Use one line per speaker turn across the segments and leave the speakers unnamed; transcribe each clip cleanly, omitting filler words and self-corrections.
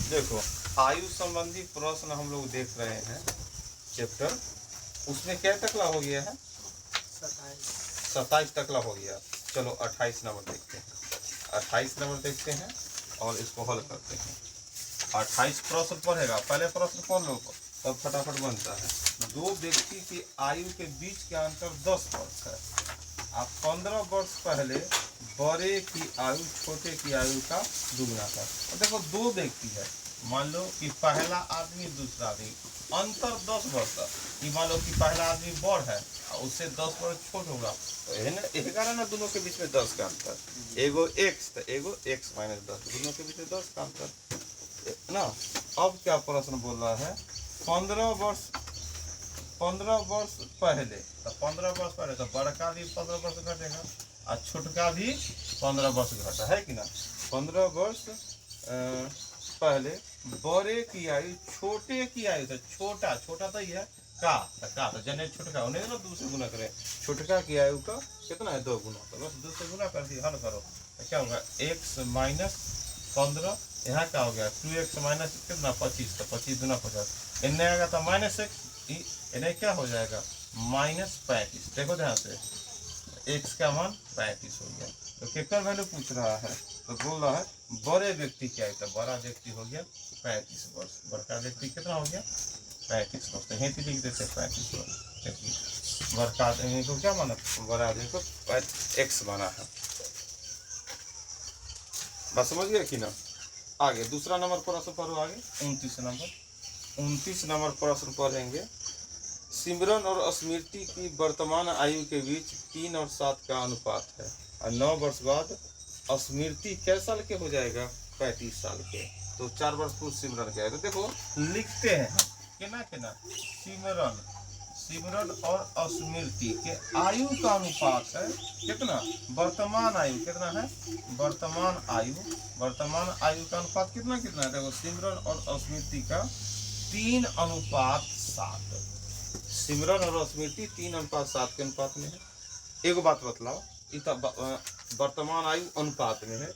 देखो आयु संबंधी प्रश्न हम लोग देख रहे हैं चैप्टर, उसमें क्या तकला हो गया है? 27 तकला हो गया। चलो 28 नंबर देखते हैं। 28 नंबर देखते हैं और इसको हल करते हैं। 28 प्रश्न पढ़ेगा, पहले प्रश्न पढ़ लो तब फटाफट बनता है। दो व्यक्ति की आयु के बीच का अंतर 10 वर्ष है। आप 15 वर्ष पहले बड़े की आयु छोटे की आयु का दुगना था। और देखो दो व्यक्ति है, मान लो कि पहला आदमी दूसरा आदमी, अंतर 10 वर्ष है। कि मान लो कि पहला आदमी बड़ है और उससे 10 वर्ष छोट होगा, तो यही कारण है दोनों के बीच में 10 का अंतर। एगो x तो एगो x माइनस 10, दोनों के बीच में 10 का अंतर ना। अब क्या प्रश्न बोल रहा है? 15 वर्ष पहले, तो 15 वर्ष पहले तो बड़का भी 15 वर्ष घटेगा और छोटका भी 15 वर्ष घटा है कि ना। 15 वर्ष पहले बड़े की आयु छोटे की आयु, तो छोटा तो ये है का तो जने छोटका उन्हें ना 2 से गुना करें। छोटका की आयु का कितना है? 2 गुना, तो बस 2 से गुना कर दिए, हल करो तो क्या होगा? x माइनस 15, यहाँ क्या हो गया? 2x माइनस कितना? 25, तो 25 गुना 50, इन्हें आएगा तो माइनस x, इन्हें क्या हो जाएगा? माइनस 35। देखो ध्यान से, x का मान 35 हो गया। तो केकर वैल्यू पूछ रहा है, तो बोल रहा है बड़े व्यक्ति क्या है? तो बड़ा व्यक्ति हो गया 35 वर्ष, बड़का व्यक्ति कितना हो गया? 35 वर्ष। तो हेतु लिख देते 35 वर्ष। बड़का आदमी को क्या माना? बड़ा आदमी को x माना है। बस समझ गया कि ना। आगे दूसरा नंबर प्रश्न पढ़ो आगे। 29 नंबर प्रश्न पढ़ेंगे। सिमरन और स्मृति की वर्तमान आयु के बीच 3 और 7 का अनुपात है और 9 वर्ष बाद स्मृति कै साल के हो जाएगा? 35 साल के। तो 4 वर्ष पूर्व सिमरन क्या है? तो देखो लिखते हैं केना सिमरन और स्मृति के आयु का अनुपात है कितना? वर्तमान आयु कितना है? वर्तमान आयु का अनुपात कितना है? देखो सिमरन और स्मृति का 3:7। सिमरन और स्मृति 3:7 के अनुपात में है। एक बात बतलाओ, वर्तमान आयु अनुपात में है।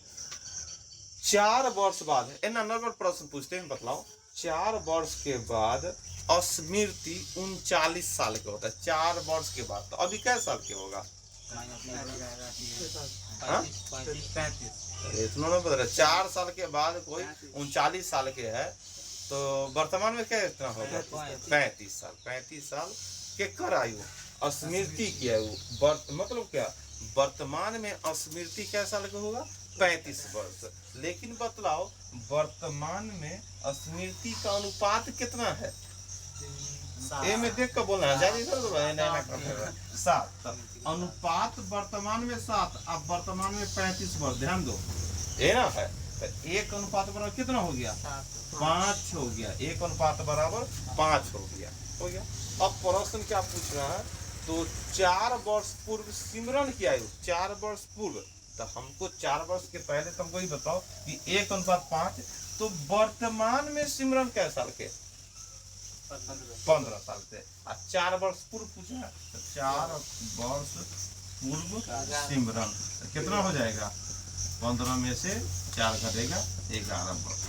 4 वर्ष बाद है ना, नंबर प्रश्न पूछते हैं, बतलाओ 4 वर्ष के बाद स्मृति 39 साल के होता है। 4 वर्ष के बाद, तो अभी कै साल के होगा? इतना नहीं पता। 4 साल के बाद कोई 39 साल के है, तो वर्तमान में क्या इतना होगा? 35 साल। 35 साल के कर आयु स्मृति की आयु, मतलब क्या वर्तमान में स्मृति क्या साल का होगा? 35 वर्ष। लेकिन बतलाओ वर्तमान में स्मृति का अनुपात कितना है? ए में देख कर बोलना है, 7। अनुपात वर्तमान में 7, अब वर्तमान में 35 वर्ष, ध्यान दो ये ना है। तो 1 अनुपात बराबर कितना हो गया? 5 हो गया। 1 अनुपात बराबर 5 हो गया। अब प्रश्न क्या पूछ रहा है? तो 4 वर्ष पूर्व सिमरन की आयु, 4 वर्ष पूर्व, तो हमको 4 वर्ष के पहले तुमको ही बताओ कि 1:5। तो वर्तमान में सिमरन कै साल के? 15 साल से। 4 वर्ष पूर्व पूछा है, तो 4 वर्ष पूर्व सिमरन कितना हो जाएगा? 15 में से 4 घटेगा 11 वर्ष।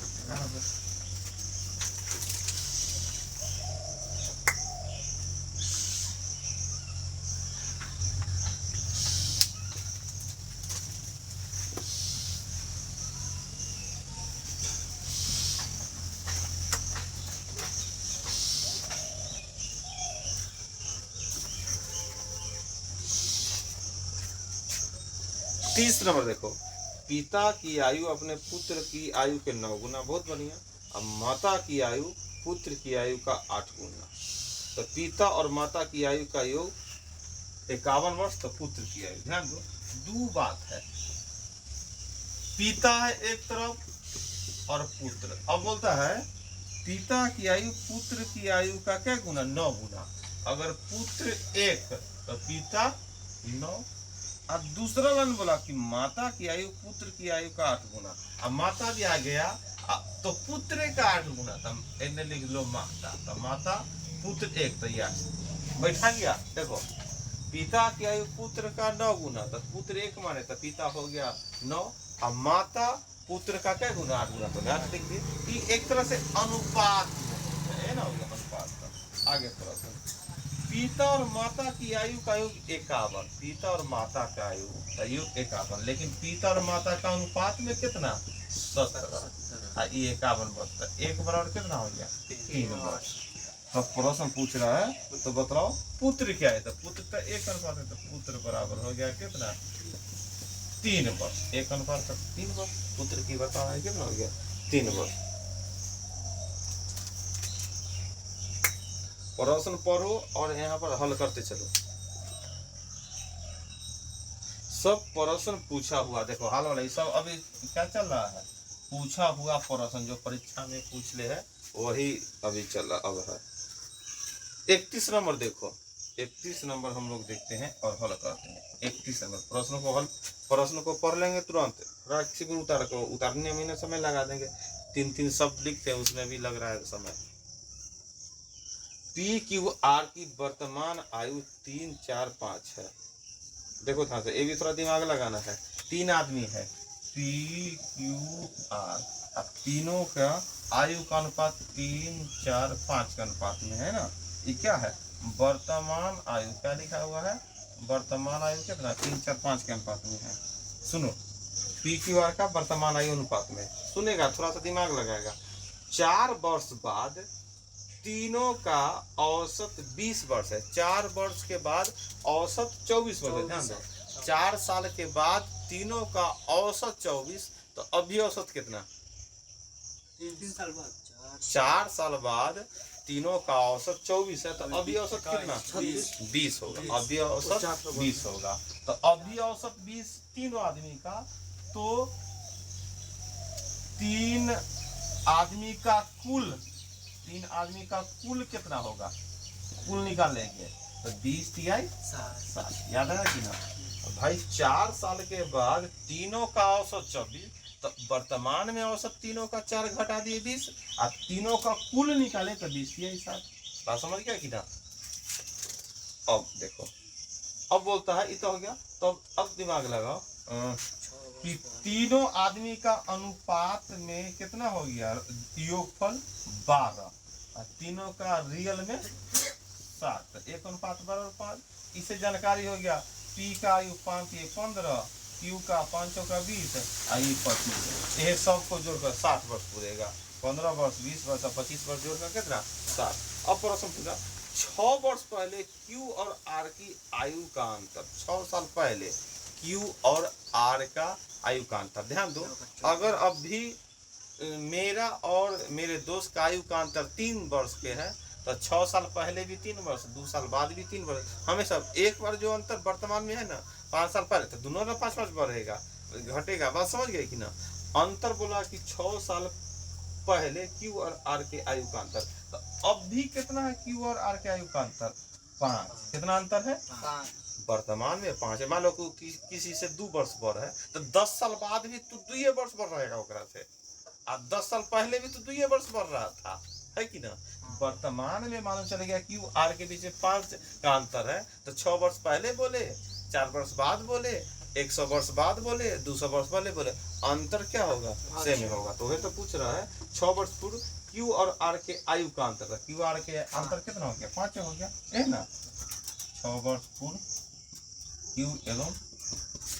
तीसरा नंबर देखो, पिता की आयु अपने पुत्र की आयु के 9 गुना, बहुत बढ़िया। अब माता की आयु पुत्र की आयु का 8 गुना। तो पिता और माता की आयु का योग 51 वर्ष, तो पुत्र की आयु, ध्यान दो 2 बात है, पिता है एक तरफ और पुत्र। अब बोलता है पिता की आयु पुत्र की आयु का क्या गुना? 9 गुना। अगर पुत्र 1 तो पिता 9। अब दूसरा लाइन बोला कि माता की आयु पुत्र की आयु का 8 गुना। अब माता भी आ गया तो पुत्र का 8 गुना, तो इन्हें लिख लो माता। तो माता पुत्र 1, तो यह बैठा गया। देखो पिता की आयु पुत्र का 9 गुना, तो पुत्र 1 माने तो पिता हो गया 9। अब माता पुत्र का क्या गुना 8 गुना, तो 8 लिख दिए। ये एक तरह से अनुपात है ना, हो गया अनुपात का। आगे प्रश्न, पिता और माता की आयु का योग 51, पिता और माता का आयु 51, लेकिन पिता और माता का अनुपात में कितना 17, ये 51 बचता, एक बराबर कितना हो गया 3 वर्ष। तो प्रश्न पूछ रहा है तो बताओ पुत्र क्या है, तो पुत्र का 1 अनुपात है, तो पुत्र बराबर हो गया कितना 3 वर्ष, 1 अनुपात 3 वर्ष, पुत्र की बताओ है कितना हो गया 3 वर्ष। प्रश्न पढ़ो और यहाँ पर हल करते चलो। सब प्रश्न पूछा हुआ, देखो हाल वाला सब अभी क्या चल रहा है, पूछा हुआ प्रश्न जो परीक्षा में पूछ ले है वही अभी चल रहा अब है। 31 नंबर देखो, 31 नंबर हम लोग देखते हैं और हल करते हैं। 31 नंबर प्रश्न को पढ़ लेंगे तुरंत, उतारने में समय लगा देंगे, 3 शब्द लिखते हैं उसमें भी लग रहा है समय। पी क्यू आर की वर्तमान आयु 3, 4, 5 है। देखो ध्यान से, ये भी थोड़ा दिमाग लगाना है। 3 आदमी है, पी क्यू आर, अब तीनों का आयु का अनुपात 3, 4, 5 के अनुपात में है ना। ये क्या है वर्तमान आयु, क्या लिखा हुआ है वर्तमान आयु कितना 3, 4, 5 के अनुपात में है। सुनो, पी क्यू आर का वर्तमान आयु अनुपात में, सुनेगा थोड़ा सा दिमाग लगाएगा। 4 वर्ष बाद तीनों का औसत 20 वर्ष है, 4 वर्ष के बाद औसत 24 वर्ष है। ध्यान दो, 4 साल के बाद तीनों का औसत 24, तो अभी औसत कितना
3 साल बाद
4 साल बाद तीनों का औसत 24 है, तो अभी औसत कितना 20 होगा, अभी औसत 20 होगा। तो अभी औसत 20 तीनों आदमी का, तो 3 आदमी का कुल कितना होगा, कुल निकालेंगे तो 20 तिहाई 60, याद है कि ना। तो भाई 4 साल के बाद तीनों का औसत 24, तो वर्तमान में औसत तीनों का 4 घटा दिए 20, और तीनों का कुल निकाले तो 20 तिहाई 60। बात समझ गया कि ना। अब देखो, अब बोलता है इतना हो गया, तो अब दिमाग लगाओ कि तीनों आदमी का अनुपात में कितना हो गया योगफल 12, तीनों का रियल में 7, 1 अनुपात बराबर 5। इससे जानकारी हो गया पी का आयु 5 ये 15, क्यू का 5 का 20, आई 25, ये सबको जोड़कर 60 वर्ष पूरेगा। 15 वर्ष 20 वर्ष और 25 वर्ष जोड़कर कितना 60। अब प्रश्न पूछा 6 वर्ष पहले क्यू और आर की आयु का अंतर, 6 साल पहले क्यू और आर का आयु का अंतर। ध्यान दो, अगर अब भी मेरा और मेरे दोस्त का आयु का अंतर 3 वर्ष के है, तो 6 साल पहले भी 3 वर्ष, 2 साल बाद भी 3 वर्ष, हमेशा एक बार जो अंतर वर्तमान में है ना 5 साल पहले, तो दोनों में 5 वर्ष बढ़ेगा घटेगा। बात समझ गए कि ना। अंतर बोला कि 6 साल पहले क्यू और आर के आयु का अंतर, तो अब भी कितना है क्यू और आर के आयु का अंतर 5। कितना अंतर है 5, वर्तमान में 5 है। मान लो किसी से 2 वर्ष बढ़ है, तो 10 साल बाद भी तो 2 वर्ष बढ़ रहेगा ओकरा से, और 10 साल पहले भी तो 2 वर्ष बढ़ रहा था, है कि ना। वर्तमान में मालूम चल गया क्यू आर के बीच में 5 का अंतर है, तो 6 वर्ष पहले बोले, 4 वर्ष बाद बोले, 100 वर्ष बाद बोले, 200 वर्ष पहले बोले, अंतर क्या होगा सेम होगा। तो वही तो पूछ रहा है 6 वर्ष पूर्व क्यू और आर के आयु का अंतर, क्यू आर के अंतर कितना हो गया 5 हो गया, है ना। 6 वर्ष पूर्व क्यू एवं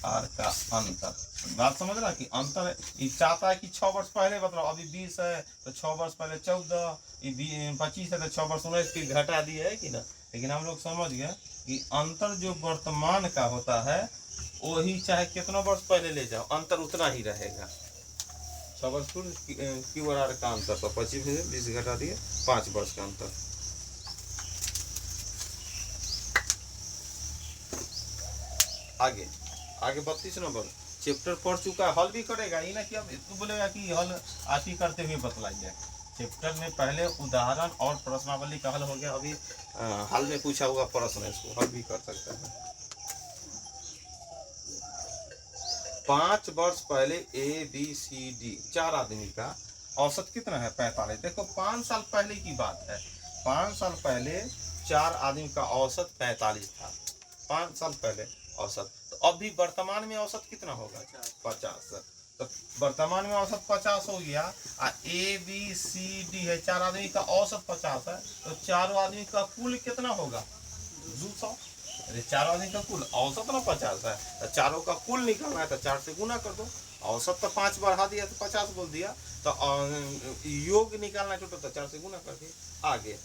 आर का अंतर, बात समझ रहा कि अंतर चाहता है कि 6 वर्ष पहले बताओ, अभी 20 है तो 6 वर्ष पहले 14, 25 है तो 6 वर्ष 19 की घटा दिया है कि ना। लेकिन हम लोग समझ गए कि अंतर जो वर्तमान का होता है वही चाहे कितना वर्ष पहले ले जाओ अंतर उतना ही रहेगा। 6 वर्ष पूर्व क्यू और आर का अंतर, तो 25 में 20 घटा दिए 5 वर्ष का अंतर। आगे 32 नंबर चैप्टर पढ़ चुका है, हल भी करेगा, ये ना कि अब तू बोलेगा कि हल आप ही करते हुए बतलाइए। चैप्टर में पहले उदाहरण और प्रश्नावली का हल हो गया, अभी हाल में पूछा हुआ प्रश्न है, इसको हल भी कर सकता है। 5 वर्ष पहले ए बी सी डी 4 आदमी का औसत कितना है 45। देखो 5 साल पहले की बात है, 5 साल पहले 4 आदमी का औसत 45 था, 5 साल पहले औसत। तो अभी वर्तमान में औसत कितना होगा 50। तो वर्तमान में औसत 50 हो गया, ए बी सी डी है, 4 आदमी का औसत 50 है, तो चारों आदमी का कुल कितना होगा 200। अरे चारों आदमी का कुल औसत ना 50 है, तो चारों का कुल निकलना है तो 4 से गुना कर दो। औसत तो 5 बढ़ा दिया तो 50 बोल दिया, तो योग निकालना टोटल तो 4 से गुना कर दिए। आगे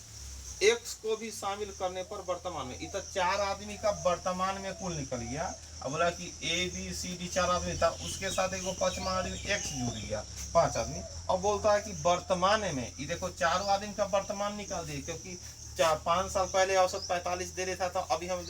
एक्स को भी शामिल करने पर वर्तमान में, इतना 4 आदमी का वर्तमान में कुल निकल गया। अब बोला कि ए बी सी डी 4 आदमी था, उसके साथ एक पांचवा आदमी एक्स जुड़ गया, 5 आदमी। अब बोलता है कि वर्तमान में, ये देखो चारों आदमी का वर्तमान निकाल दिए, क्योंकि 5 साल पहले औसत 45 दे रहा था, तो अभी हम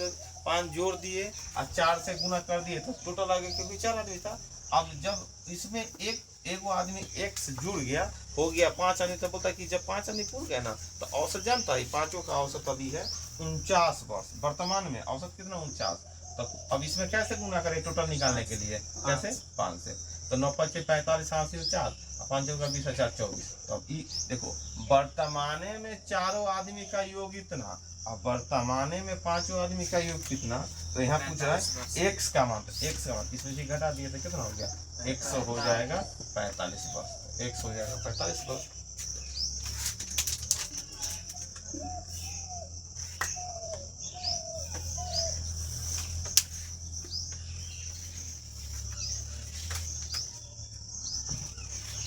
5 जोड़ दिए और 4 से गुना कर दिए तो टोटल आ गया, क्योंकि 4 आदमी था। अब जब इसमें एक वो आदमी एक्स जुड़ गया, हो गया 5 आदमी, तो बोलता है कि जब 5 आदमी पूर्ण गया ना, तो औसत जानता है, पांचों का औसत अभी है 49 वर्ष। वर्तमान में औसत कितना 49। तो अब इसमें कैसे गुना करें टोटल निकालने के लिए, कैसे 5 से, तो 9 5 45 8 से 4, 5 का 20 4 24। तो अब देखो वर्तमाने में चारों आदमी का योग इतना, अब वर्तमाने में पांचों आदमी का योग कितना, तो यहाँ पूछ रहा है एक्स का मान। एक्स का मान इसमें से घटा दिए तो कितना हो गया, 100 हो जाएगा 45 वर्ष। 100 हो जाएगा 45 वर्ष।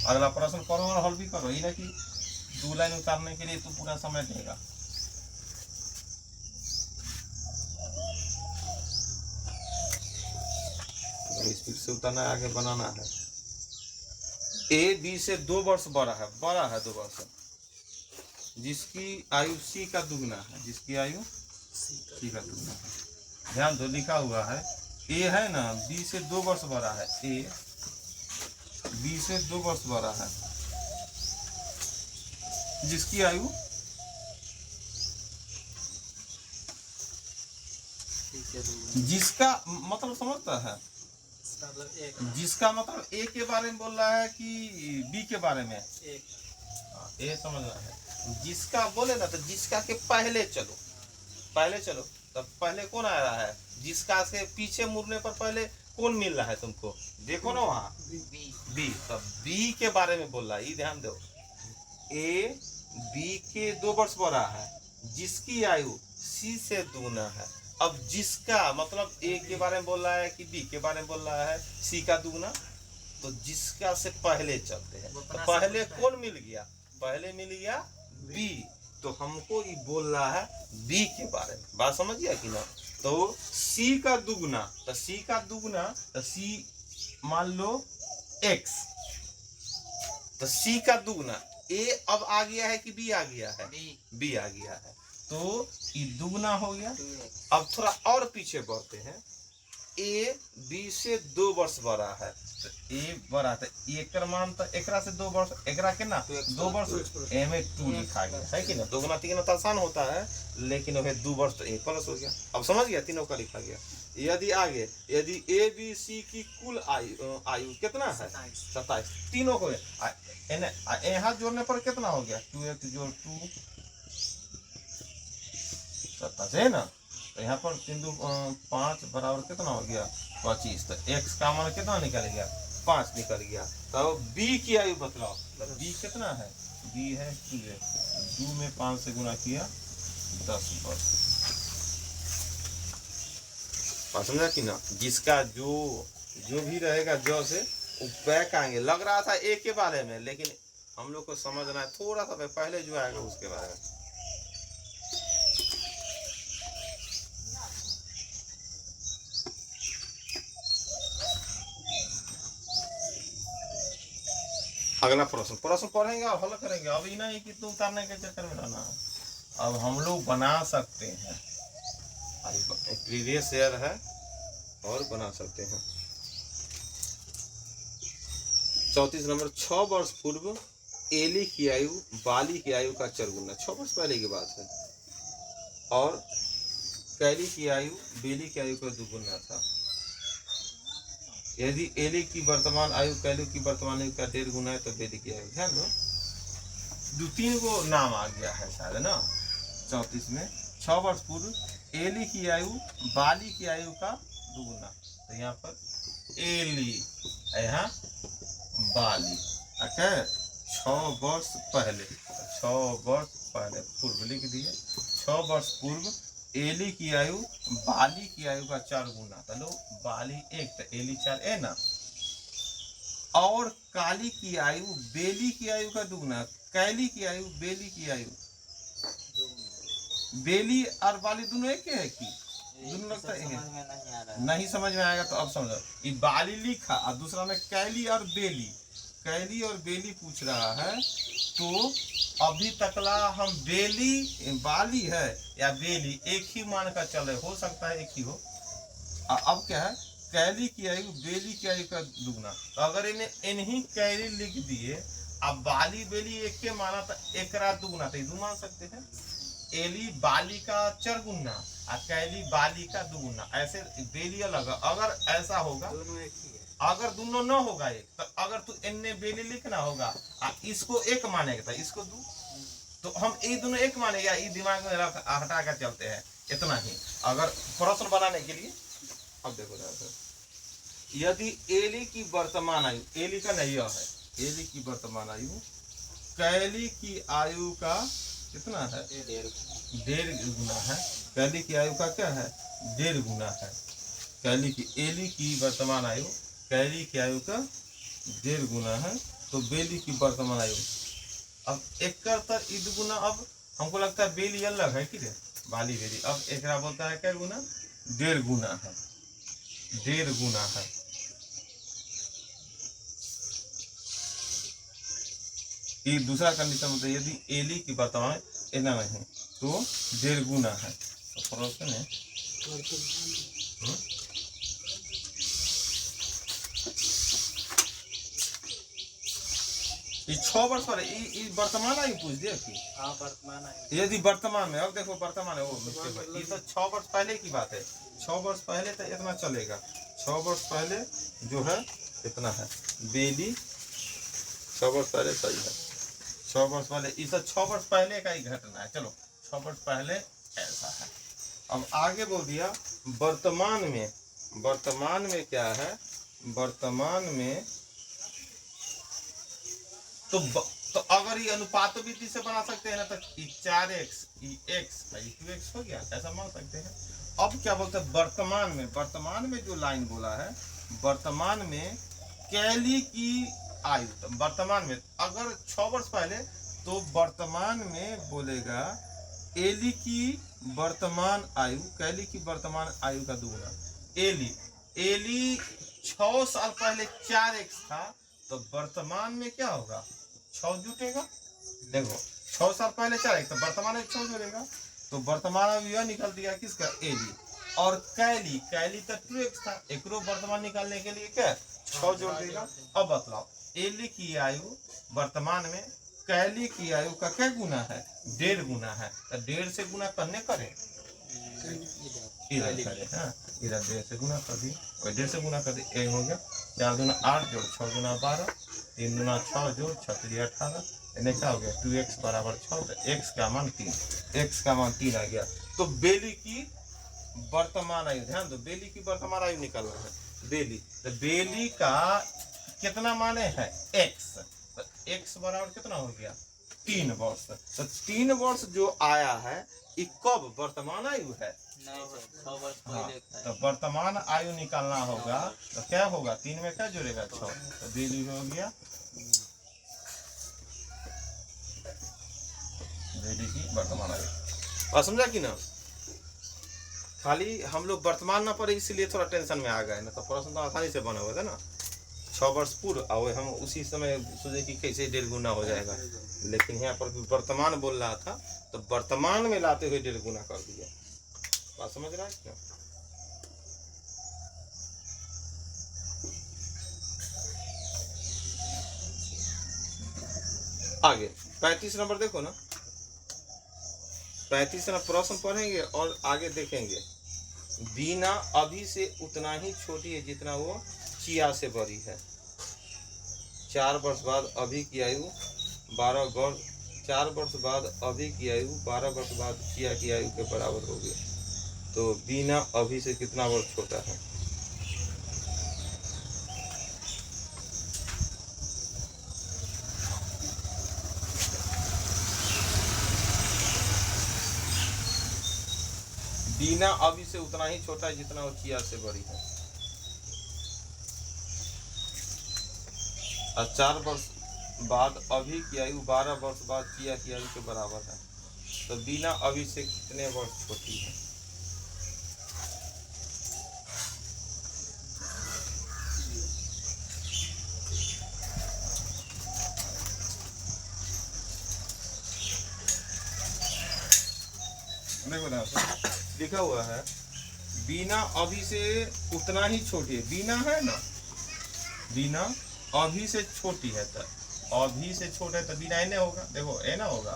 अगला प्रश्न करो और हल भी करो, ये ना कि 2 लाइन उतारने के लिए तो पूरा समय देगा। स्पीड से उतारना है, आगे बनाना है। ए बी से 2 वर्ष बड़ा है 2 वर्ष, जिसकी आयु सी का दुगना है, जिसकी आयु सी का दुगना है। ध्यान दो लिखा हुआ है, ए है ना बी से 2 वर्ष बड़ा है, ए बी से 2 वर्ष बड़ा है, जिसकी आयु जिसका मतलब समझता है, जिसका मतलब ए के बारे में बोल रहा है कि बी के बारे में, ए समझ रहा है। जिसका बोले ना तो जिसका के पहले चलो, तब पहले कौन आ रहा है, जिसका से पीछे मुड़ने पर पहले कौन मिल रहा है तुमको, देखो ना वहाँ बी। तब बी के बारे में बोल रहा है, ये ध्यान दो। ए बी के 2 वर्ष बड़ा है, जिसकी आयु सी से दुगना है। अब जिसका मतलब ए के बारे में बोल रहा है कि बी के बारे में बोल रहा है, सी का दुगना, तो जिसका से पहले चलते हैं, तो पहले कौन मिल गया, पहले मिल गया बी, तो हमको ये बोल रहा है बी के बारे में। बात समझ गया कि ना। तो सी का दुगना, तो सी का दुगना, तो सी मान लो एक्स, तो सी का दुगना, ए अब आ गया है कि बी आ गया है, बी आ गया है, तो ये दुगना हो गया। अब थोड़ा और पीछे बढ़ते हैं, ए बी से 2 वर्ष बड़ा है, तो ए बड़ा था, एक मान तो एकरा से 2 वर्ष, एकरा के ना 2 वर्ष, ए में 2 लिखा गया है कि ना। दोगुना तीगुना तो आसान होता है, लेकिन वह 2 वर्ष तो 1 प्लस हो गया। अब समझ गया, तीनों का लिखा गया। यदि आगे, यदि ए बी सी की कुल आयु कितना है 27, तीनों को यहाँ जोड़ने पर कितना हो गया, 2x जोड़ 2 27 है ना। तो यहाँ पर 3 2 5 बराबर कितना हो गया 25, तो x का मान कितना निकल गया 5 निकल गया। तो b की आयु बतलाओ, तो b कितना है, b है 2 में 5 से गुना किया 10 वर्ष। समझा कि ना। जिसका जो भी रहेगा जो से बैक आएंगे। लग रहा था ए के बारे में, लेकिन हम लोग को समझना है थोड़ा सा पहले जो आएगा उसके बारे में। अगला प्रश्न पढ़ेंगे और हल करेंगे। अभी नहीं कि तुम उतारने के चक्कर में रहना। अब हम लोग बना सकते हैं, प्रीवियस ईयर है और बना सकते हैं। 34 नंबर, 6 वर्ष पूर्व एली की आयु बाली की आयु का चरगुना। 6 वर्ष पहले की बात है। और कैली की आयु बेली की आयु का दुगुना था। यदि एली की वर्तमान आयु कैली की वर्तमान आयु का 1.5 गुना है तो बेली की आयु, ध्यान दो 2-3 को नाम आ गया है शायद ना। 34 में 6 वर्ष पूर्व एली की आयु बाली की आयु का दुगुना। तो यहाँ पर एली, यहाँ बाली। ओके, 6 वर्ष पहले, 6 वर्ष पहले पूर्व लिख दिए। 6 वर्ष पूर्व एली की आयु बाली की आयु का 4 गुना। चलो बाली 1 तो एली 4 है ना, और काली की आयु बेली की आयु का दुगुना। कैली की आयु बेली की आयु, बेली और बाली दोनों एक है कि दोनों लगता है? नहीं समझ में आएगा तो अब समझो। ये बाली लिखा और दूसरा में कैली और बेली, कैली और बेली पूछ रहा है। तो अभी तकला हम बेली बाली है या बेली एक ही मान का चले, हो सकता है एक ही हो। अब क्या है, कैली की आयु बेली की आयु का दुगना। तो अगर इन्हें इन्हीं कैली लिख दिए, अब बाली बेली एक के माना तो एक दुगना, तो दो मान सकते हैं। एली बाली का 4 गुना और कैली बाली का 2 गुना, ऐसे बेली अलग। अगर ऐसा होगा,
दोनों एक ही है।
अगर दोनों न होगा एक, तो अगर तू इन्ने बेली लिखना होगा इसको एक मानेगा तो इसको 2, तो हम ये दोनों एक मानेगा, ये दिमाग में हटा कर चलते हैं। इतना ही अगर प्रश्न बनाने के लिए। अब देखो यदि एली की वर्तमान आयु, एली का नहीं है, एली की वर्तमान आयु कैली की आयु का कितना है? 1.5 गुना है। कैली की आयु का क्या है? 1.5 गुना है। कैली की, एली की वर्तमान आयु कैली की आयु का 1.5 गुना है। तो बेली की वर्तमान आयु अब 1 कर 2 गुना। अब हमको लगता है बेली अलग है कि रे बाली बेली। अब एक बोलता है क्या गुना? 1.5 गुना है, 1.5 गुना है। ये दूसरा कंडीशन होता है, यदि एली की वर्तमान इतना नहीं तो 1.5 गुना है। तो प्रश्न है ये 6 वर्ष पर वर्तमान आयु पूछ दिया कि
वर्तमान आयु।
यदि वर्तमान में, अब देखो वर्तमान है वो ये तो 6 वर्ष पहले की बात है। 6 वर्ष पहले तो इतना चलेगा। 6 वर्ष पहले जो है इतना है बेली, 6 वर्ष पहले सही है। 6 वर्ष पहले, ये तो 6 वर्ष पहले का ही घटना है। चलो 6 वर्ष पहले ऐसा है। अब आगे बोल दिया वर्तमान में। वर्तमान में क्या है? वर्तमान में तो अगर ये अनुपात विधि से बना सकते हैं ना, तो 4x x 2x हो गया, ऐसा मान सकते हैं। अब क्या बोलते हैं वर्तमान में? वर्तमान में जो लाइन बोला है, वर्तमान में कैली की आयु, तो वर्तमान में अगर 6 वर्ष पहले, तो वर्तमान में बोलेगा एली की वर्तमान आयु कैली की वर्तमान आयु का 2 गुना। एली 6 साल पहले 4x था, तो वर्तमान में क्या होगा? 6 जुटेगा। देखो 6 साल पहले 4x, तो वर्तमान में 6 जुड़ेगा। तो वर्तमान में यह निकल दिया किसका? एली। और कैली तो 2x था, एक वर्तमान निकालने के लिए क्या 6 जोड़ देगा। अब बतलाओ एली की आयु वर्तमान में कैली की आयु का क्या गुना है? 1.5 गुना है। तो 1.5 से गुना करने करे, इधर करे, हाँ इधर 1.5 से गुना कर दी, और 1.5 से गुना कर दी, एक हो गया। 4 दूना 8 जोड़ 6 दूना 12, 3 दूना 6 जोड़ 6 3 18, इन्हें क्या हो गया? 2x बराबर 6। तो x का मान 3, x का मान 3 आ गया। तो बेली की वर्तमान आयु, ध्यान दो बेली की वर्तमान आयु निकालना है। बेली, तो बेली का कितना माने है? x। तो x बराबर कितना हो गया? 3 वर्ष। तो 3 वर्ष जो आया है ये कब वर्तमान आयु है? हाँ, तो वर्तमान आयु निकालना होगा। तो क्या होगा? 3 में क्या जुड़ेगा? 6। तो बेली हो गया बेली की वर्तमान आयु। और समझा कि ना? खाली हम लोग वर्तमान ना पढ़े इसलिए थोड़ा टेंशन में आ गए, ना तो प्रश्न तो आसानी से बना हुआ था ना। 6 वर्ष पूर्व और हम उसी समय सोचे कि कैसे 1.5 गुना हो जाएगा, लेकिन यहाँ पर वर्तमान बोल रहा था तो वर्तमान में लाते हुए 1.5 गुना कर दिया। बात समझ रहा है क्या? आगे 35 नंबर देखो ना, 35 नंबर प्रश्न पढ़ेंगे और आगे देखेंगे। बीना अभी से उतना ही छोटी है जितना वो चिया से बड़ी है। 4 वर्ष बाद अभी की आयु 12 वर्ष, 4 वर्ष बाद अभी की आयु 12 वर्ष बाद चिया की आयु के बराबर होगी। तो बीना अभी से कितना वर्ष छोटा है? बीना अभी से उतना ही छोटा है जितना वो चिया से बड़ी है। और 4 वर्ष बाद अभी की आयु 12 वर्ष बाद चिया की आयु के बराबर है। तो बीना अभी से कितने वर्ष छोटी है? देखो ना, लिखा हुआ है बीना अभी से उतना ही छोटी है। बीना है ना, बीना अभी से छोटी है, तो अभी से छोटा है तो बीना एने होगा। देखो एना होगा,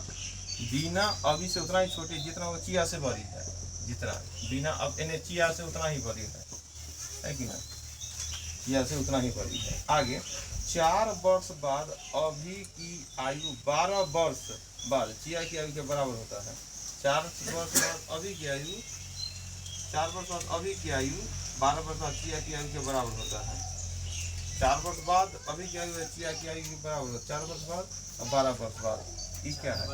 बीना अभी से उतना ही छोटी है जितना वो चिया से बड़ी है। जितना बीना अब एने चिया से उतना ही बड़ी है कि ना, चिया से उतना ही बड़ी है। आगे 4 वर्ष बाद अभी की आयु 12 वर्ष बाद चिया की आयु के बराबर होता है। 4 वर्ष बाद अभी की आयु 4 वर्ष बाद अभी की आयु 12 वर्ष बाद चिया की आयु के बराबर होता है। 4 वर्ष बाद अभी की आयु चिया की आयु के बराबर होता है। 4 वर्ष बाद और 12 वर्ष बाद ये क्या है?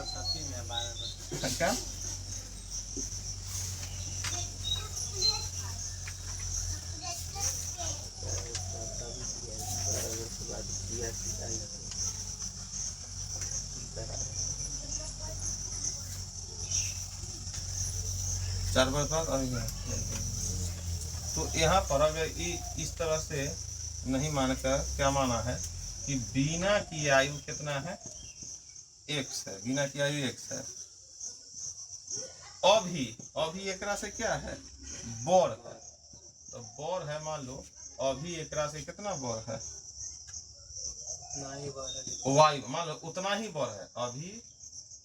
क्या? चार वर्ष बाद अभी तो यहाँ पर अगर इस तरह से नहीं मानकर क्या माना है कि बीना की आयु कितना है? x है। बीना की आयु x है। अभी एकरा से क्या है? बोर है। तो बोर है, मान लो अभी एकरा से कितना बोर है? y, मान लो उतना ही बोर है। अभी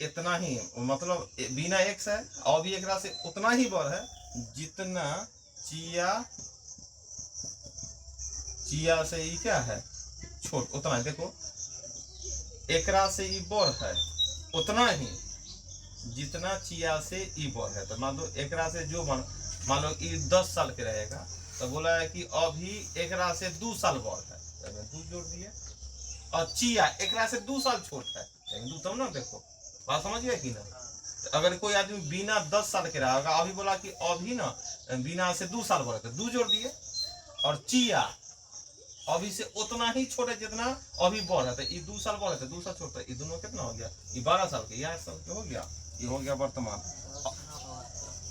इतना ही, मतलब बीना x है, अभी एकरा से उतना ही बोर है जितना चिया से ही क्या है? छोट, उतना। देखो एकरा से ई बोर है उतना ही जितना चिया से ई बोर है। तो मान लो एकरा से जो मान लो ई 10 साल के रहेगा, तो बोला है कि अभी एकरा से 2 साल बोर है, तो 2 जोड़ दिए। और चिया एकरा से 2 साल छोट है, लेकिन 2 तब ना। देखो बात समझ गए कि ना? तो अगर कोई आदमी बीना 10 साल के रहेगा, अभी बोला कि अभी ना बीना से 2 साल बोर है, तो 2 जोड़ दिए। और चिया अभी से उतना ही छोटे जितना अभी बोर है, तो ये 2 साल बोर है, तो 2 साल छोटा, ये दोनों कितना हो गया? ये 12 साल के, 8 साल के हो गया। ये हो गया वर्तमान।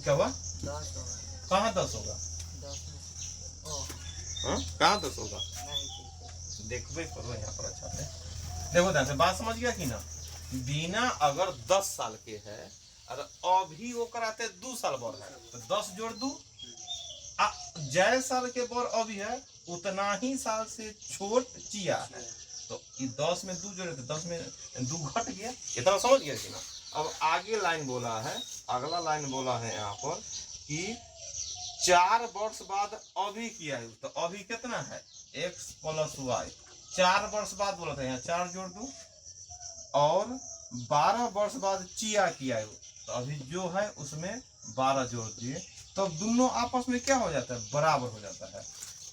क्या हुआ? कहाँ 10 होगा? कहाँ 10 होगा? देखो यहाँ पर अच्छा से देखो, ध्यान से बात समझ गया कि ना? बीना अगर 10 साल के है और अभी वो कराते 2 साल बोर है, तो 10 जोड़ 2। जय साल के बोर अभी है उतना ही साल से छोट चिया है, तो 10 में 2 जोड़े तो 10 में 2 घट गया। इतना समझ गया कि ना? अब आगे लाइन बोला है, अगला लाइन बोला है यहाँ पर कि 4 वर्ष बाद अभी की आयु, तो अभी कितना है? x + y। 4 वर्ष बाद बोला था, यहाँ 4 जोड़ 2। और 12 वर्ष बाद चिया की आयु, तो अभी जो है उसमें 12 जोड़ दिए, तो दोनों आपस में क्या हो जाता है? बराबर हो जाता है।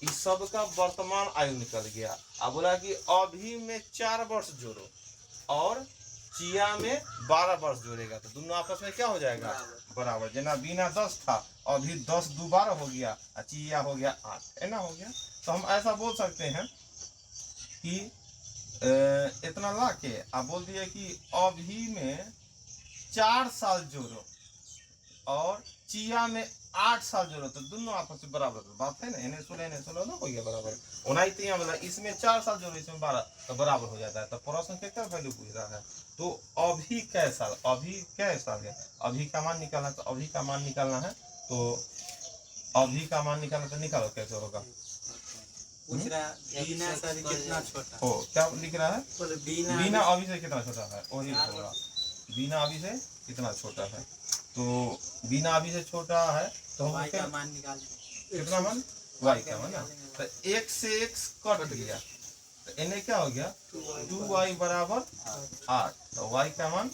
इस सब का वर्तमान आयु निकल गया। अब बोला कि अभी में 4 वर्ष जोड़ो और चिया में 12 वर्ष जोड़ेगा, तो दोनों आपस में क्या हो जाएगा? बराबर। जना बीना 10 था, अभी 10 × 2 = 12 हो गया, चिया हो गया 8, है ना? हो गया। तो हम ऐसा बोल सकते हैं कि इतना ला के आप बोल दिए कि अभी में 4 साल जोड़ो और चिया में 8 साल जोड़ो, तो दोनों आपस में बराबर। बात है ना? इन्हें 16 ना हो गया बराबर। उन्हीं तो मतलब इसमें 4 साल जोड़ो, इसमें 12, तो बराबर हो जाता है। तो प्रश्न कितना वैल्यू पूछ रहा है? तो अभी कै साल, अभी कै साल है, अभी का मान निकालना। तो अभी का मान निकालना है, तो अभी का मान निकालना, तो निकालो कैसे होगा?
बीना से कितना छोटा
हो, क्या लिख रहा है? बीना अभी से कितना छोटा है, वही होगा। बीना अभी से कितना छोटा है, तो बीना अभी से छोटा है, तो हम
का मान निकालेंगे।
कितना मान? y का मान ना। तो x से x कट गया, तो इन्हें क्या हो गया? 2y = 8, तो y का मान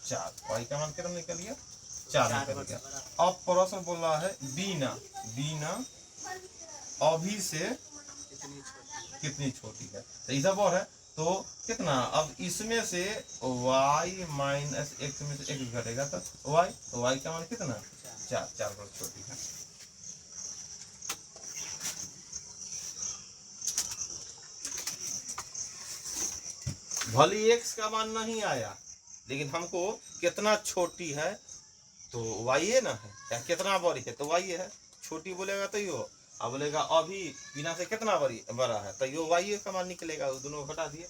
4। y का मान कितना निकल गया? 4 निकल गया। अब प्रश्न बोल रहा है बीना अभी से कितनी छोटी है, तो ये सब और है। तो कितना? अब इसमें से y - x में से x घटेगा, तो y का मान कितना? चार वर्ष छोटी है। भली एक्स का मान नहीं आया, लेकिन हमको कितना छोटी है तो वाई है ना है, या कितना बड़ी है तो वाई है। छोटी बोलेगा तो यो, अब बोलेगा अभी बिना से कितना बड़ा है तो यो वाई का मान निकलेगा, वो दोनों घटा दिए।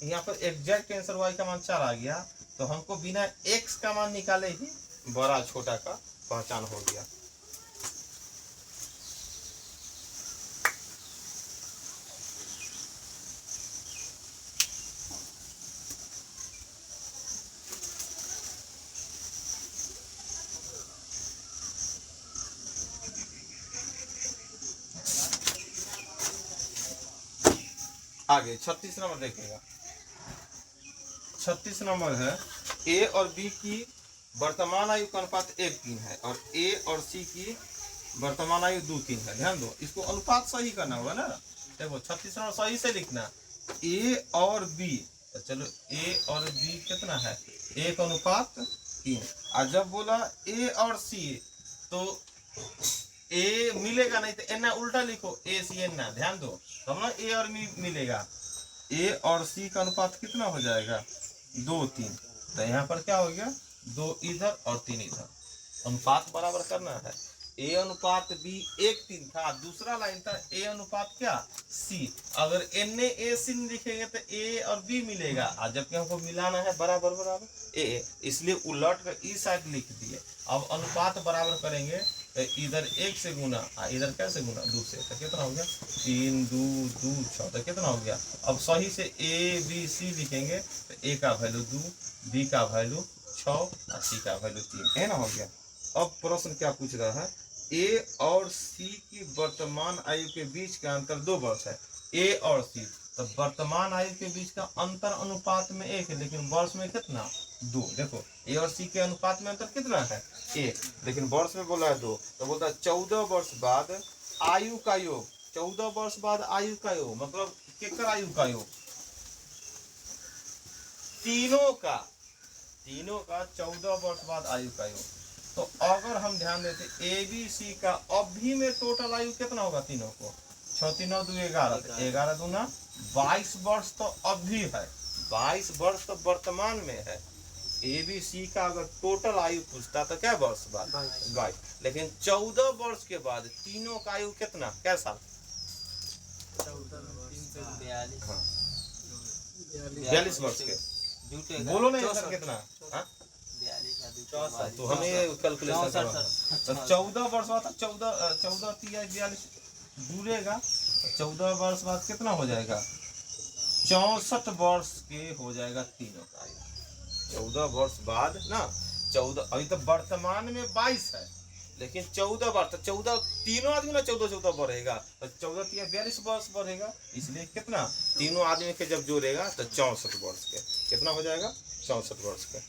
यहाँ पर एग्जैक्ट आंसर वाई का मान 4 आ गया, तो हमको बिना एक्स का मान निकाले ही बड़ा छोटा का पहचान हो गया। आगे 36 नंबर देखेगा। 36 नंबर है ए और बी की वर्तमान आयु का अनुपात 1:3 है और ए और सी की वर्तमान आयु 2:3 है। ध्यान दो, इसको अनुपात सही करना होगा ना। देखो 36 नंबर सही से लिखना, ए और बी, तो चलो ए और बी कितना है 1:3। और जब बोला ए और सी तो ए मिलेगा नहीं तो एन उल्टा लिखो, ए सी एन। ध्यान दो तब ना ए और बी मिलेगा। ए और सी का अनुपात कितना हो जाएगा 2:3, तो यहाँ पर क्या हो गया 2 इधर और 3 इधर। अनुपात बराबर करना है। ए अनुपात बी 1:3 था, दूसरा लाइन था ए अनुपात क्या सी। अगर एन ए सी लिखेंगे तो ए और बी मिलेगा, और जबकि हमको मिलाना है बराबर बराबर ए, इसलिए उलट कर इस साइड लिख दिए। अब अनुपात बराबर करेंगे तो इधर 1 से गुना, इधर कैसे गुना 2 से, तो कितना हो गया 3 2 2 6, तो कितना हो गया। अब सही से ए बी सी लिखेंगे तो ए का वैल्यू 2, बी का वैल्यू 6 और सी का वैल्यू 3, है ना हो गया। अब प्रश्न क्या पूछ रहा है, ए और सी की वर्तमान आयु के बीच का अंतर 2 वर्ष है। ए और सी, तो वर्तमान आयु के बीच का अंतर अनुपात में 1 है, लेकिन वर्ष में कितना 2। देखो ए और सी के अनुपात में अंतर कितना है 1, लेकिन वर्ष में बोला है 2, तो बोलता है 14 वर्ष बाद आयु का योग। 14 वर्ष बाद आयु का योग मतलब केकर आयु का योग, तीनों का 14 वर्ष बाद आयु का योग। तो अगर हम ध्यान देते ए बी सी का अभी में टोटल आयु कितना होगा तीनों को, 6 3 9 2 11, 11 दूना 22 वर्ष तो अभी है, 22 वर्ष तो वर्तमान में है। ए बी सी का अगर टोटल आयु पूछता तो क्या वर्ष बाद 22, लेकिन 14 वर्ष के बाद तीनों का आयु कितना, क्या साल 42 वर्ष के, बोलो नहीं सर कितना, तो हमें कैलकुलेशन करना। तो 14 वर्ष बाद 14 42 जुड़ेगा, 14 वर्ष बाद कितना हो जाएगा 64 वर्ष के हो जाएगा तीनों का आयु। 14 वर्ष बाद ना 14, अभी तो वर्तमान में 22 है, लेकिन 14 वर्ष, 14 तीनों आदमी ना 14 बढ़ेगा, तो 14 42 वर्ष बढ़ेगा, इसलिए कितना तीनों आदमी के जब जोड़ेगा तो 64 वर्ष के कितना हो जाएगा 64 वर्ष के।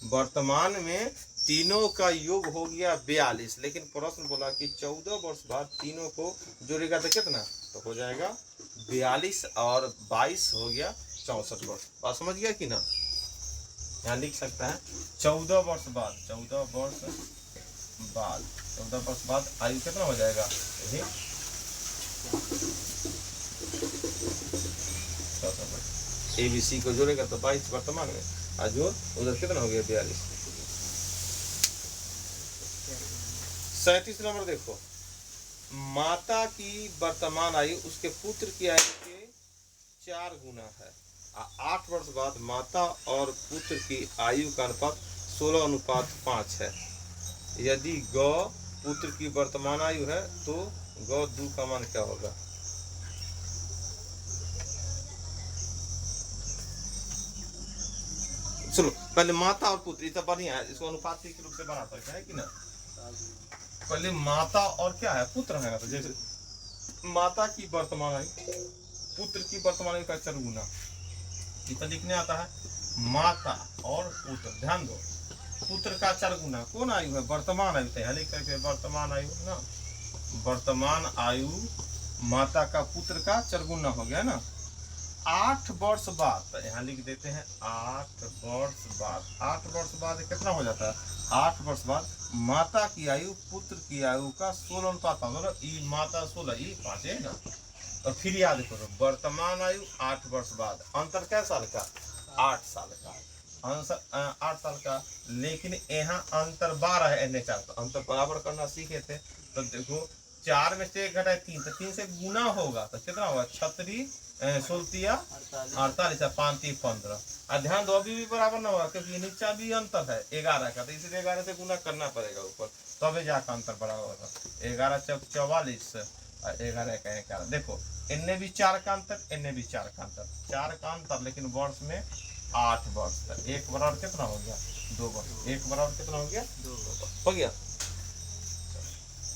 वर्तमान में तीनों का योग हो गया 42, लेकिन प्रश्न बोला कि 14 वर्ष बाद तीनों को जोड़ेगा तो कितना, तो हो जाएगा 42 और 22 हो गया 64 वर्ष। बात समझ गया कि ना, यहाँ लिख सकता है 14 वर्ष बाद, 14 वर्ष बाद आयु कितना हो जाएगा, ए बी सी को जोड़ेगा तो 22 वर्तमान में, और जो उधर कितना हो गया 42। 37 नंबर देखो, माता की वर्तमान आयु उसके पुत्र की आयु के 4 गुना है। 8 वर्ष बाद माता और पुत्र की आयु का अनुपात 16:5 है। यदि गौ पुत्र की वर्तमान आयु है तो गौ 2 का मान क्या होगा। चलो पहले माता और पुत्र, तो बढ़िया है, इसको अनुपात के रूप से बना सकते हैं कि ना। पहले माता और क्या है पुत्र है, तो जैसे माता की वर्तमान आयु पुत्र की वर्तमान आयु का 4 गुना, इतना लिखने आता है माता और पुत्र। ध्यान दो पुत्र का 4 गुना कौन आयु है, वर्तमान आयु, तो लिख करके वर्तमान आयु ना, वर्तमान आयु माता का पुत्र का 4 गुना हो गया ना। 8 वर्ष बाद, तो यहाँ लिख देते हैं 8 वर्ष बाद। 8 वर्ष बाद कितना हो जाता है? 8 वर्ष बाद माता की आयु पुत्र की आयु का 16 अनुपात 5, मतलब ई माता 16 ई 5 है ना। तो फिर याद करो, वर्तमान आयु 8 वर्ष बाद, अंतर क्या साल का? 8 साल का, 8 साल का। लेकिन यहाँ अंतर 12 है, एन 4, तो अंतर बराबर करना सीखे थे। तो देखो 4 में से 1 घटाए 3, तो 3 से गुना होगा तो कितना होगा? 36 16 48 5 3 15। और ध्यान दो अभी भी बराबर ना होगा, क्योंकि नीचा भी अंतर है 11 का, तो इसलिए 11 से गुना करना पड़ेगा ऊपर, तबे जाकर अंतर बराबर होगा। 11 चौक 44 और 11 का 11। देखो इनने भी 4 का अंतर, इनने भी 4 का अंतर, 4 का अंतर, लेकिन वर्ष में 8 वर्ष। तो 1 बराबर कितना हो गया? 2 वर्ष। 1 बराबर कितना हो गया? 2 वर्ष हो गया।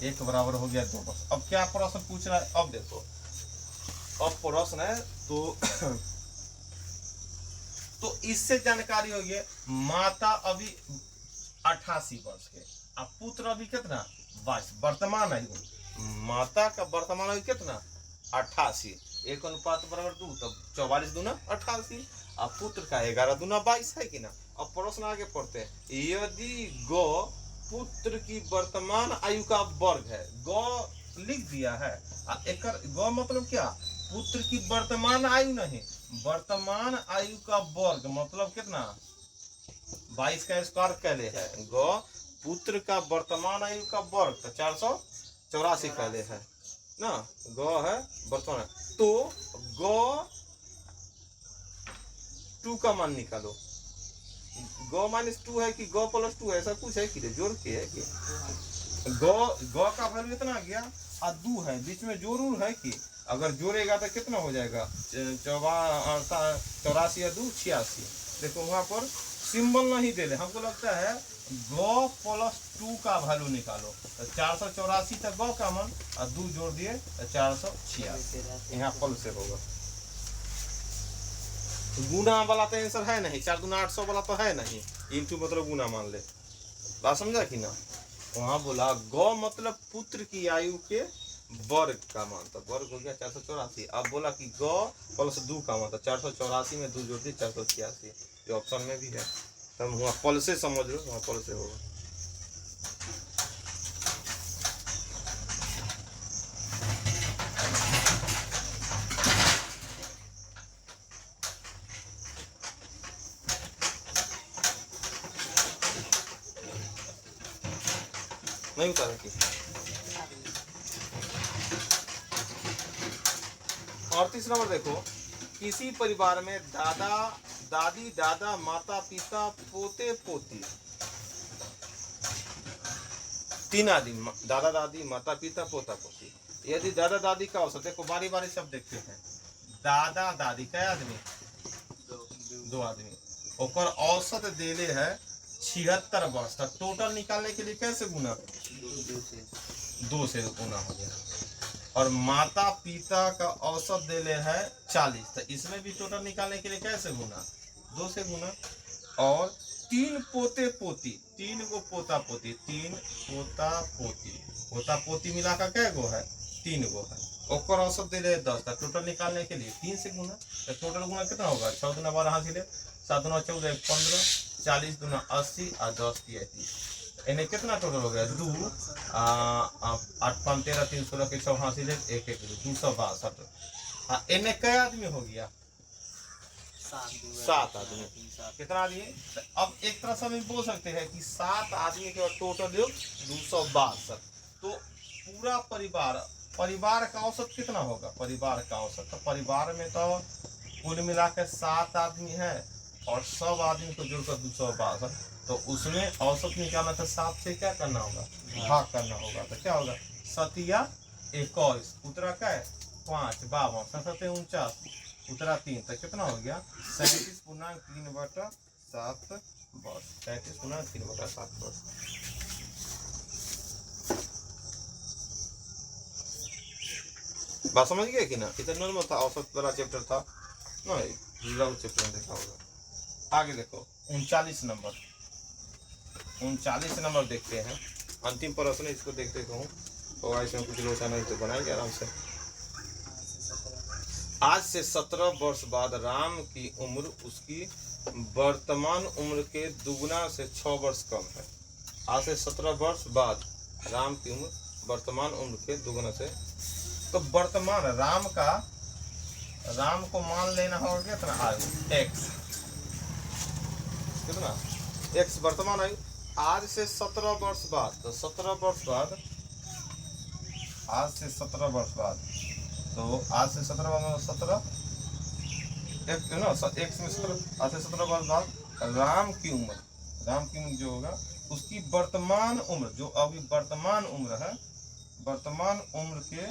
1 बराबर हो गया 2 वर्ष। अब क्या प्रश्न पूछ रहा है? अब देखो, अब प्रश्न है तो इससे जानकारी हो गई, माता अभी 88 वर्ष के, अब पुत्र अभी कितना? 22। वर्तमान आयु माता का वर्तमान आयु कितना? 88। 1 अनुपात बराबर 2, तब 44 दूना 88, अब पुत्र का 11 दूना 22 है कि ना। अब प्रश्न आगे पढ़ते हैं, यदि गौ पुत्र की वर्तमान आयु का वर्ग है, गौ लिख दिया है, एकर गौ मतलब क्या? पुत्र की वर्तमान आयु नहीं, वर्तमान आयु का वर्ग, मतलब कितना? 22 का स्क्वायर कहले है। गौ पुत्र का वर्तमान आयु का वर्ग, तो 484 कहले है ना। गौ है वर्तमान, तो गौ 2 का मान निकालो। गौ -2 है कि गौ +2 है, ऐसा कुछ है कि जोड़ के है कि गौ का वैल्यू इतना आ गया और 2 है, बीच में जोड़ है कि अगर जोड़ेगा तो कितना हो जाएगा? 84 या 2 86। देखो वहां पर सिंबल नहीं दे रहे, हमको लगता है गौ +2 का वैल्यू निकालो, तो 484 तक गौ का मान और 2 जोड़ दिए तो 486, यहाँ फल से होगा। गुना वाला तो आंसर है नहीं, 4 दूना 800 वाला तो है नहीं, इंटू मतलब गुना मान ले। बात समझा कि ना। वहां बोला गौ मतलब पुत्र की आयु के वर्ग का मान, तो वर्ग हो गया 484। अब बोला कि गौ +2 का मान, तो 484 में 2 जोड़ दी 486, ये ऑप्शन में भी है। तब वहाँ पल से समझ लो, वहाँ पल से होगा। नहीं उतारा कि 38 नंबर देखो, किसी परिवार में दादा दादी दादा माता पिता पोते पोती 3 आदमी, दादा दादी माता पिता पोता पोती। यदि दादा दादी का औसत, देखो बारी बारी सब देखते हैं। दादा दादी क्या आदमी? 2 आदमी, ओकर औसत देले है 76 वर्ष। तक टोटल निकालने के लिए कैसे गुना? 2 से गुना हो गया। और माता पिता का औसत देले है 40, तो इसमें भी टोटल निकालने के लिए कैसे गुना? 2 से गुना। और 3 पोते पोती, 3 गो पोता पोती, 3 पोता पोती, पोता पोती मिला कर क्या गो है? 3 गो है। ओकर औसत देले 10, तो टोटल निकालने के लिए 3 से गुना, तो टोटल गुना कितना होगा? 6 दूना 12 हाथ ले, 7 दूना 14 15, 40 दूना 80 और 10 30। इन्हें कितना टोटल हो गया? 2 8 5 13 3 16 के 6 हासिल 1 1 262। इन्हें कई आदमी हो गया? 7 आदमी। कितना आदमी? अब एक तरह से हम बोल सकते हैं कि 7 आदमी के टोटल योग 262। तो पूरा परिवार का औसत कितना होगा? परिवार का औसत, तो परिवार में तो कुल मिलाकर 7 आदमी है और सब आदमी को जोड़कर 262, तो उसमें औसत निकालना था 7 से क्या करना होगा? भाग करना होगा। तो क्या होगा? 7 या 21, उतरा क्या है? 5 52, 7 49, उतरा 3, तो कितना हो गया? 37.3/7 वर्ष। 37.3/7 वर्ष। बात समझ गए कि ना? इतना नॉर्मल था, औसत वाला चैप्टर था ना, लव चैप्टर देखा होगा। आगे देखो 39 नंबर, 39 नंबर देखते हैं। अंतिम प्रश्न इसको देखते कहूँ, तो इसमें कुछ लोचा नहीं तो बनाएंगे आराम से। आज से 17 वर्ष बाद राम की उम्र उसकी वर्तमान उम्र के दुगुना से 6 वर्ष कम है। आज से 17 वर्ष बाद राम की उम्र वर्तमान उम्र के दुगुना से, तो वर्तमान राम को मान लेना होगा कितना आयु x, कितना x वर्तमान आयु। आज से 17 वर्ष बाद, तो 17 वर्ष बाद, आज से 17 वर्ष बाद, तो आज से 17 वर्ष 17 एक ना x में 17, आज से 17 वर्ष बाद राम की उम्र जो होगा उसकी वर्तमान उम्र, जो अभी वर्तमान उम्र है, वर्तमान उम्र के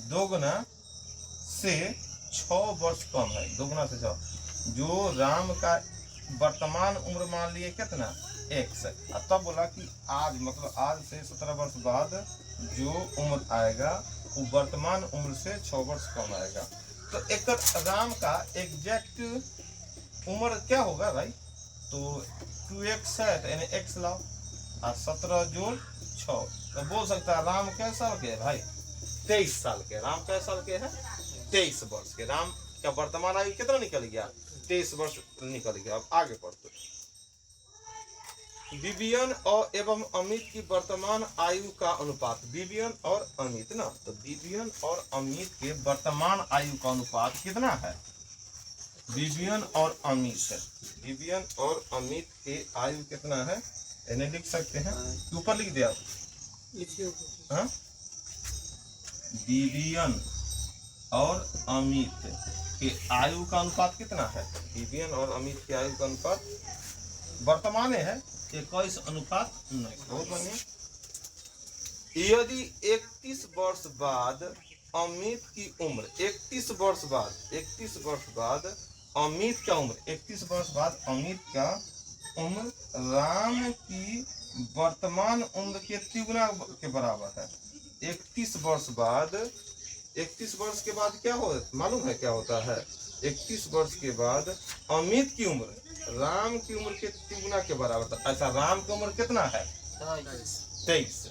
दोगुना से 6 वर्ष कम है। दोगुना से 6, जो राम का वर्तमान उम्र मान लिए कितना x है। तब बोला कि आज मतलब आज से 17 वर्ष बाद जो उम्र आएगा वो वर्तमान उम्र से 6 वर्ष कम आएगा। तो एक राम का एग्जैक्ट उम्र क्या होगा भाई, तो 2x है यानी x लाओ और 17 जोड़ 6, तो बोल सकता है राम कैसे साल के है भाई, 23 साल के। राम कैसे साल के है, 23 वर्ष के। राम का वर्तमान आयु कितना निकल गया, 23 वर्ष निकल गया। अब आगे पढ़ते, विवियन और एवं अमित की वर्तमान आयु का अनुपात। विवियन और अमित ना, तो विवियन और अमित के वर्तमान आयु का अनुपात कितना है, विवियन और अमित के आयु कितना है, इन्हें लिख सकते हैं, ऊपर लिख दिया हाँ? विवियन और अमित के आयु का अनुपात कितना है, विवियन और अमित के आयु का अनुपात वर्तमान है 21:19। बहुत बढ़िया। यदि 31 वर्ष बाद अमित की उम्र, 31 वर्ष बाद अमित का उम्र, 31 वर्ष बाद अमित का उम्र राम की वर्तमान उम्र के तिगुना के बराबर है। 31 वर्ष के बाद क्या हो, मालूम है क्या होता है, 31 वर्ष के बाद अमित की उम्र राम की उम्र के तिगुना के बराबर था। ऐसा राम की उम्र कितना है, 23।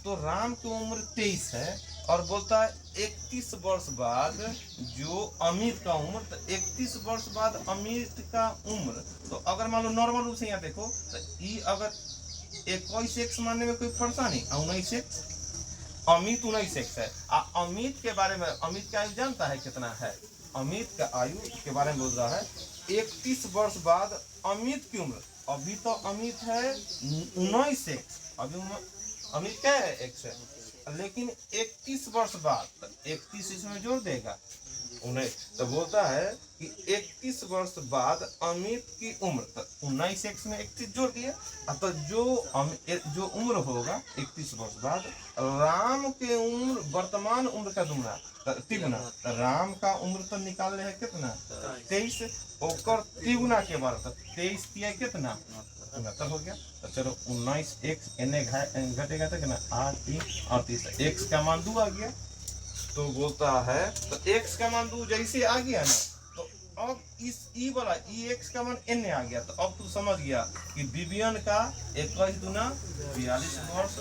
तो राम की उम्र 23 है और बोलता है 31 वर्ष बाद जो अमित का उम्र, तो 31 वर्ष बाद अमित का उम्र, तो अगर मान लो नॉर्मल रूप से यहाँ देखो तो ये अगर 21x मानने में कोई परेशानी, 19x, अमित 19x है। अमित के बारे में, अमित का आयु जानता है कितना है, अमित का आयु के बारे में बोल रहा है 31 वर्ष बाद अमित की उम्र, अभी तो अमित है 19x, अभी अमित क्या है x है, लेकिन 31 वर्ष बाद 31 इसमें जोड़ देगा 19, तो बोलता है कि 31 वर्ष बाद अमित की उम्र, तो 19x में 31 जोड़ दिया, तो जो उम्र होगा 31 वर्ष बाद राम के उम्र वर्तमान उम्र का दुगुना तिगुना, राम का उम्र तो निकाल रहे हैं कितना 23, और तिगुना के बाद 23 किया कितना 69 हो गया। तो चलो 19x घटेगा तो कितना 8 3 38, x का मान 2 आ गया। तो बोलता है तो x का मान 2 जैसे आ गया ना, तो अब इस ई वाला x का मान n आ गया। तो अब तू समझ गया कि विवियन का 21 दूना 42 वर्ष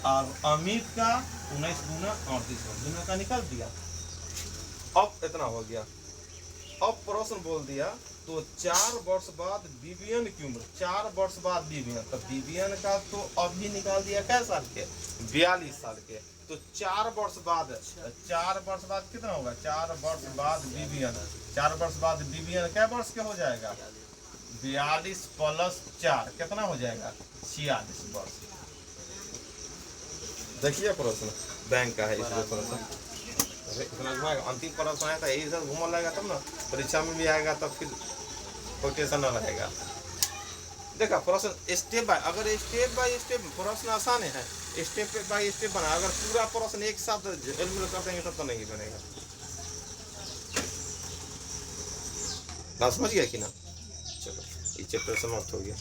और अमित का 19 दूना 38 वर्ष, दोनों का निकाल दिया। अब इतना हो गया। अब प्रश्न बोल दिया तो 4 वर्ष बाद विवियन की उम्र, 4 वर्ष बाद विवियन, तो विवियन का तो अभी निकाल दिया कै साल के, 42 साल के। तो 4 वर्ष बाद, 4 वर्ष बाद कितना होगा, 4 वर्ष बाद विवियन, 4 वर्ष बाद विवियन कै वर्ष के हो जाएगा, 42 प्लस 4 कितना हो जाएगा 46 वर्ष। देखिए प्रश्न बैंक का है, इसलिए प्रश्न इतना घुमाएगा। अंतिम प्रश्न आया था यही सब घूमने लगेगा तब ना परीक्षा में भी आएगा, तब फिर कोई टेंशन न रहेगा। देखा प्रश्न स्टेप बाय, अगर स्टेप बाय स्टेप प्रश्न आसान है, स्टेप बाय स्टेप बना, अगर पूरा प्रश्न एक साथ एलिमिनेट कर देंगे तब तो नहीं बनेगा। ना समझ गया कि ना, चलो ये चैप्टर समाप्त हो गया।